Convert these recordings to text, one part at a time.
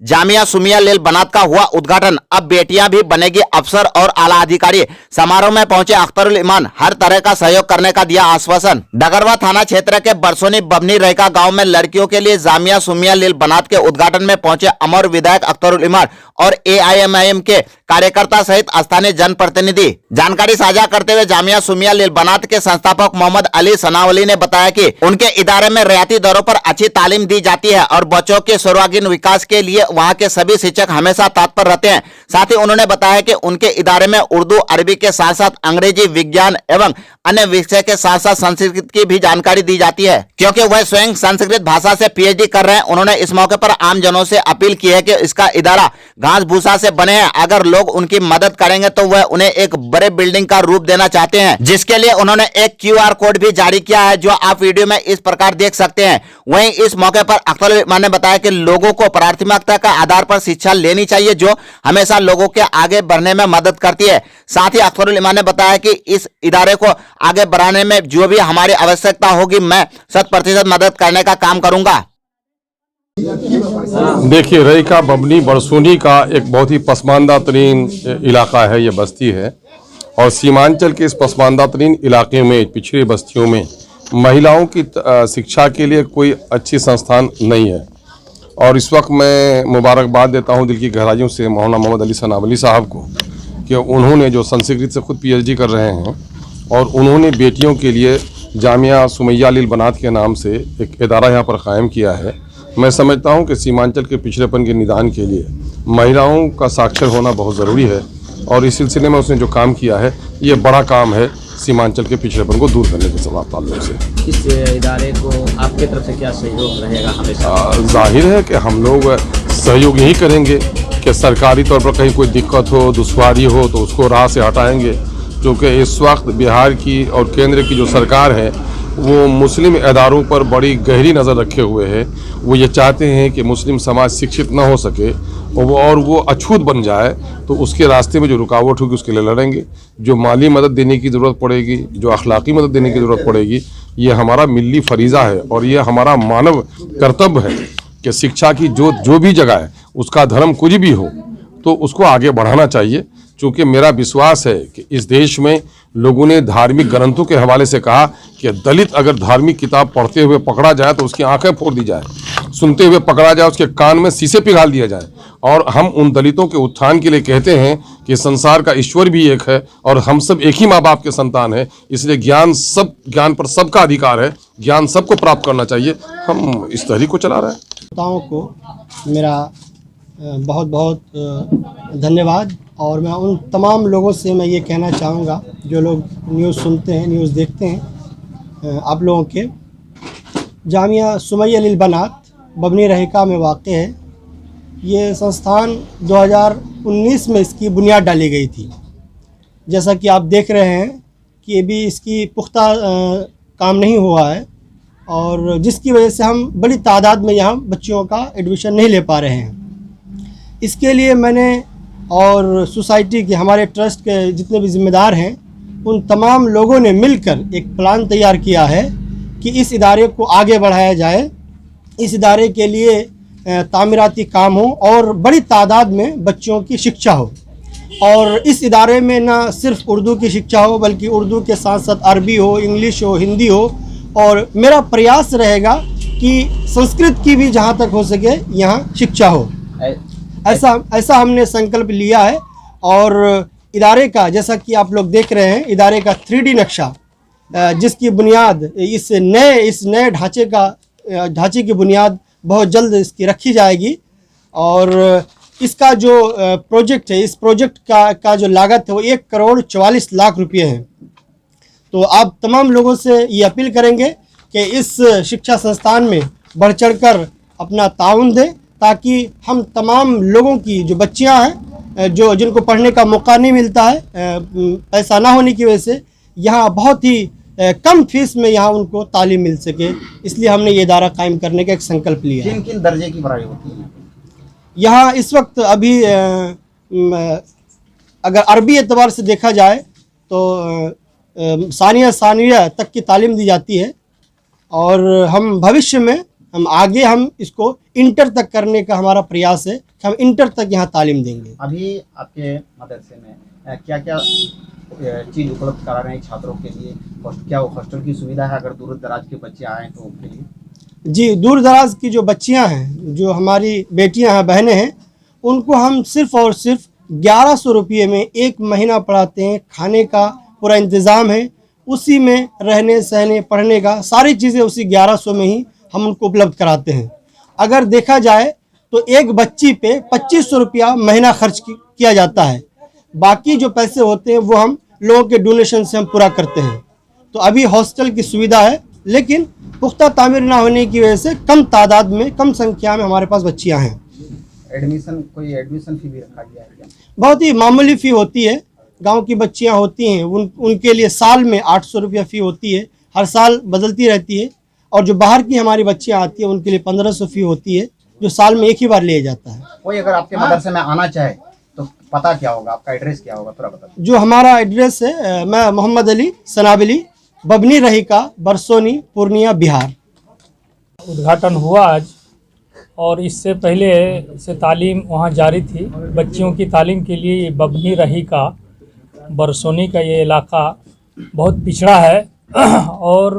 जामिया सुमिया लील बनात का हुआ उद्घाटन। अब बेटियां भी बनेगी अफसर और आला अधिकारी। समारोह में पहुंचे अख्तरुल इमान, हर तरह का सहयोग करने का दिया आश्वासन। डगरवा थाना क्षेत्र के बरसोनी बबनी रहिका गांव में लड़कियों के लिए जामिया सुमिया लील बनात के उद्घाटन में पहुंचे अमर विधायक अख्तरुल इमान और AIMIM के कार्यकर्ता सहित स्थानीय जनप्रतिनिधि। जानकारी साझा करते हुए जामिया सुमिया लील बनात के संस्थापक मोहम्मद अली सनावली ने बताया कि उनके इदारे में रियायती दरों पर अच्छी तालीम दी जाती है और बच्चों के सर्वांगीण विकास के लिए वहां के सभी शिक्षक हमेशा तत्पर रहते हैं। साथ ही उन्होंने बताया कि उनके इदारे में उर्दू अरबी के साथ साथ अंग्रेजी, विज्ञान एवं अन्य विषय के साथ साथ संस्कृत की भी जानकारी दी जाती है, क्योंकि वह स्वयं संस्कृत भाषा से PhD कर रहे हैं। उन्होंने इस मौके पर आम जनों से अपील की है कि इसका इदारा घास भूसा से बने हैं। अगर लोग उनकी मदद करेंगे तो वह उन्हें एक बड़े बिल्डिंग का रूप देना चाहते हैं, जिसके लिए उन्होंने एक QR कोड भी जारी किया है, जो आप वीडियो में इस प्रकार देख सकते हैं। वहीं इस मौके पर अख्तरुल इमान ने बताया कि लोगों को प्राथमिकता का आधार पर शिक्षा लेनी चाहिए, जो हमेशा लोगों के आगे बढ़ने में मदद करती है। साथ ही अख्तरुल इमान ने बताया कि इस इदारे को आगे बढ़ाने में जो भी हमारी आवश्यकता होगी, मैं 100% मदद करने का काम करूंगा। देखिए, रहिका बबनी बरसोनी का एक बहुत ही पसमानदा तरीन इलाका है, ये बस्ती है। और सीमांचल के इस पसमानदा तरीन इलाके में, पिछड़ी बस्तियों में महिलाओं की शिक्षा के लिए कोई अच्छी संस्थान नहीं है। और इस वक्त मैं मुबारकबाद देता हूं दिल की गहराइयों से मौलाना मोहम्मद अली सनावली साहब को कि उन्होंने, जो संस्कृत से खुद PhD कर रहे हैं, और उन्होंने बेटियों के लिए जामिया सुमैया लील बनात के नाम से एक इदारा यहाँ पर कायम किया है। मैं समझता हूँ कि सीमांचल के पिछड़ेपन के निदान के लिए महिलाओं का साक्षर होना बहुत ज़रूरी है, और इस सिलसिले में उसने जो काम किया है, ये बड़ा काम है सीमांचल के पिछड़ेपन को दूर करने के ताल्लुक से। इस इदारे को आपके तरफ से क्या सहयोग रहेगा हमेशा? जाहिर है कि हम लोग सहयोग यही करेंगे कि सरकारी तौर पर कहीं कोई दिक्कत हो, दुश्वारी हो तो उसको राह से हटाएंगे, क्योंकि इस वक्त बिहार की और केंद्र की जो सरकार है वो मुस्लिम इदारों पर बड़ी गहरी नज़र रखे हुए है। वो ये चाहते हैं कि मुस्लिम समाज शिक्षित ना हो सके और वो अछूत बन जाए, तो उसके रास्ते में जो रुकावट होगी उसके लिए लड़ेंगे। जो माली मदद देने की ज़रूरत पड़ेगी, जो अखलाकी मदद देने की ज़रूरत पड़ेगी, ये हमारा मिली फरीज़ा है और ये हमारा मानव कर्तव्य है कि शिक्षा की जो भी जगह है, उसका धर्म कुछ भी हो तो उसको आगे बढ़ाना चाहिए। चूँकि मेरा विश्वास है कि इस देश में लोगों ने धार्मिक ग्रंथों के हवाले से कहा कि दलित अगर धार्मिक किताब पढ़ते हुए पकड़ा जाए तो उसकी आंखें फोड़ दी जाए, सुनते हुए पकड़ा जाए उसके कान में शीशे पिघाल दिया जाए। और हम उन दलितों के उत्थान के लिए कहते हैं कि संसार का ईश्वर भी एक है और हम सब एक ही माँ बाप के संतान हैं, इसलिए ज्ञान पर सबका अधिकार है, ज्ञान सबको प्राप्त करना चाहिए। हम इस तहरीक को चला रहे हैं। श्रोताओं को मेरा बहुत बहुत धन्यवाद। और मैं उन तमाम लोगों से मैं ये कहना चाहूँगा जो लोग न्यूज़ सुनते हैं, न्यूज़ देखते हैं, आप लोगों के जामिया सुमैया लील बनात बबनी रहिका में वाक़ है। ये संस्थान 2019 में इसकी बुनियाद डाली गई थी। जैसा कि आप देख रहे हैं कि अभी इसकी पुख्ता काम नहीं हुआ है, और जिसकी वजह से हम बड़ी तादाद में यहाँ बच्चियों का एडमिशन नहीं ले पा रहे हैं। इसके लिए मैंने और सोसाइटी के, हमारे ट्रस्ट के जितने भी ज़िम्मेदार हैं, उन तमाम लोगों ने मिलकर एक प्लान तैयार किया है कि इस इदारे को आगे बढ़ाया जाए, इस इदारे के लिए तामीराती काम हो और बड़ी तादाद में बच्चों की शिक्षा हो। और इस इदारे में ना सिर्फ उर्दू की शिक्षा हो, बल्कि उर्दू के साथ साथ अरबी हो, इंग्लिश हो, हिंदी हो, और मेरा प्रयास रहेगा कि संस्कृत की भी जहाँ तक हो सके यहाँ शिक्षा हो। ऐसा हमने संकल्प लिया है। और इदारे का, जैसा कि आप लोग देख रहे हैं, इदारे का 3D नक्शा, जिसकी बुनियाद इस नए ढांचे की बुनियाद बहुत जल्द इसकी रखी जाएगी। और इसका जो प्रोजेक्ट है, इस प्रोजेक्ट का जो लागत है वो 1,44,00,000 रुपये है। तो आप तमाम लोगों से ये अपील करेंगे कि इस शिक्षा संस्थान में बढ़ चढ़कर अपना ताउन दें, ताकि हम तमाम लोगों की जो बच्चियां हैं, जिनको पढ़ने का मौका नहीं मिलता है पैसा ना होने की वजह से, यहाँ बहुत ही कम फीस में यहाँ उनको तालीम मिल सके। इसलिए हमने ये इदारा कायम करने का एक संकल्प लिया है। किन दर्जे की पढ़ाई होती है यहाँ इस वक्त? अभी अगर अरबी एतबार से देखा जाए तो सानिया तक की तालीम दी जाती है, और हम भविष्य में हम आगे हम इसको इंटर तक करने का हमारा प्रयास है कि हम इंटर तक यहाँ तालीम देंगे। अभी आपके मदरसे में क्या क्या चीज़ उपलब्ध करा रहे हैं छात्रों के लिए? क्या वो हॉस्टल की सुविधा है अगर दूर दराज के बच्चे आएँ तो उनके लिए? जी, दूर दराज की जो बच्चियां हैं, जो हमारी बेटियां हैं, बहनें हैं, उनको हम सिर्फ़ और सिर्फ 1100 रुपये में 1 महीना पढ़ाते हैं। खाने का पूरा इंतज़ाम है, उसी में रहने सहने पढ़ने का सारी चीज़ें उसी 1100 में ही हम उनको उपलब्ध कराते हैं। अगर देखा जाए तो एक बच्ची पे 2500 रुपया महीना खर्च किया जाता है। बाकी जो पैसे होते हैं वो हम लोगों के डोनेशन से हम पूरा करते हैं। तो अभी हॉस्टल की सुविधा है, लेकिन पुख्ता तामीर ना होने की वजह से कम तादाद में, कम संख्या में हमारे पास बच्चियां हैं। कोई एडमिशन फी भी रखा गया है क्या? बहुत ही मामूली फ़ी होती है। गांव की बच्चियां होती हैं, उनके लिए साल में 800 रुपया फ़ी होती है, हर साल बदलती रहती है। और जो बाहर की हमारी बच्चियां आती हैं उनके लिए 1500 फ़ी होती है, जो साल में एक ही बार लिया जाता है। कोई अगर आपके मदरसे में आना चाहे तो पता क्या होगा, आपका एड्रेस क्या होगा, थोड़ा बता। जो हमारा एड्रेस है, मैं मोहम्मद अली सनाबिली, बबनी रहीका, बरसोनी, पूर्णिया, बिहार। उद्घाटन हुआ आज, और इससे पहले से तालीम वहाँ जारी थी। बच्चियों की तालीम के लिए ये बबनी रहीका, बरसोनी का ये इलाका बहुत पिछड़ा है और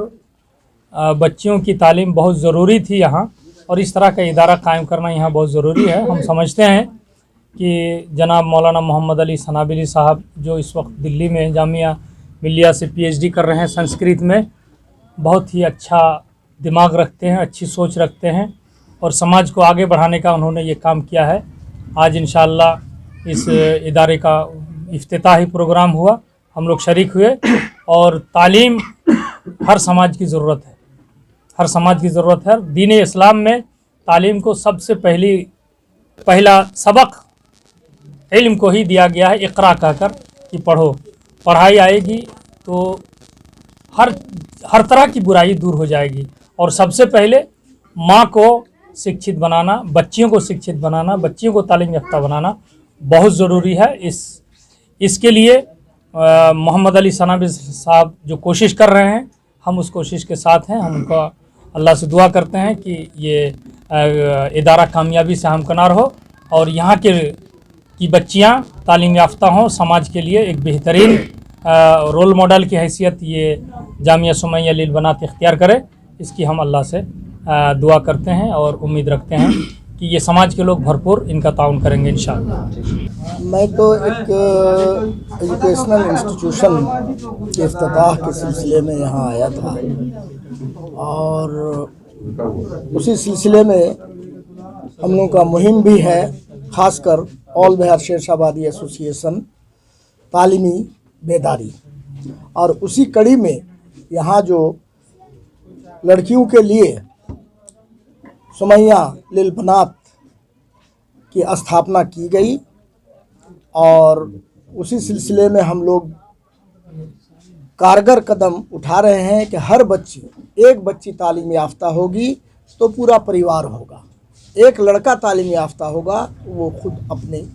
बच्चियों की तालीम बहुत ज़रूरी थी यहाँ, और इस तरह का इदारा कायम करना यहाँ बहुत ज़रूरी है। हम समझते हैं कि जनाब मौलाना मोहम्मद अली सनाबिली साहब, जो इस वक्त दिल्ली में जामिया मिलिया से PhD कर रहे हैं संस्कृत में, बहुत ही अच्छा दिमाग रखते हैं, अच्छी सोच रखते हैं, और समाज को आगे बढ़ाने का उन्होंने ये काम किया है। आज इंशाअल्लाह इस इदारे का इफ्तिताही प्रोग्राम हुआ, हम लोग शरीक हुए। और तालीम हर समाज की ज़रूरत है, हर समाज की ज़रूरत है। दीन इस्लाम में तालीम को सबसे पहला सबक इल्म को ही दिया गया है, इक़रा कहकर कि पढ़ो। पढ़ाई आएगी तो हर तरह की बुराई दूर हो जाएगी। और सबसे पहले माँ को शिक्षित बनाना, बच्चियों को शिक्षित बनाना, बच्चियों को तालीम याफ्ता बनाना बहुत ज़रूरी है। इसके लिए मोहम्मद अली सनाबिली साहब जो कोशिश कर रहे हैं, हम उस कोशिश के साथ हैं। हम उनका अल्लाह से दुआ करते हैं कि ये इदारा कामयाबी से हमकिनार हो और यहाँ की बच्चियाँ तालीम याफ्ता हों, समाज के लिए एक बेहतरीन रोल मॉडल की हैसियत ये जामिया सुमैया लिल बनात इख्तियार करे। इसकी हम अल्लाह से दुआ करते हैं और उम्मीद रखते हैं कि ये समाज के लोग भरपूर इनका ताउन करेंगे इंशाअल्लाह। मैं तो एक एजुकेशनल इंस्टीट्यूशन के इफ्तिताह के सिलसिले में यहाँ आया था, और उसी सिलसिले में हम लोगों का मुहिम भी है, ख़ासकर ऑल बिहार शेरशाबादी एसोसिएशन तालीमी बेदारी। और उसी कड़ी में यहाँ जो लड़कियों के लिए सुमैया लिल बनात की स्थापना की गई, और उसी सिलसिले में हम लोग कारगर कदम उठा रहे हैं कि हर बच्ची, एक बच्ची तालीम याफ्ता होगी तो पूरा परिवार होगा, एक लड़का तालीम याफ्ता होगा वो खुद अपने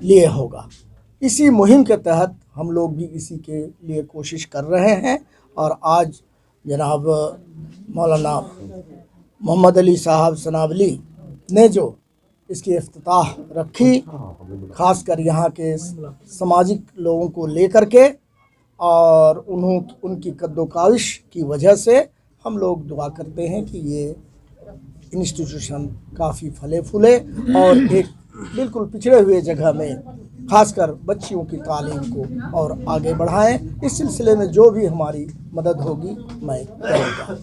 लिए होगा। इसी मुहिम के तहत हम लोग भी इसी के लिए कोशिश कर रहे हैं। और आज जनाब मौलाना मोहम्मद अली साहब सनाबिली ने जो इसकी इफ्तिताह रखी, ख़ासकर यहाँ के सामाजिक लोगों को लेकर के, और उनकी कद्दोकाविश की वजह से हम लोग दुआ करते हैं कि ये इंस्टीट्यूशन काफ़ी फले फूले और एक बिल्कुल पिछड़े हुए जगह में खासकर बच्चियों की तालीम को और आगे बढ़ाएं। इस सिलसिले में जो भी हमारी मदद होगी मैं करूँगा।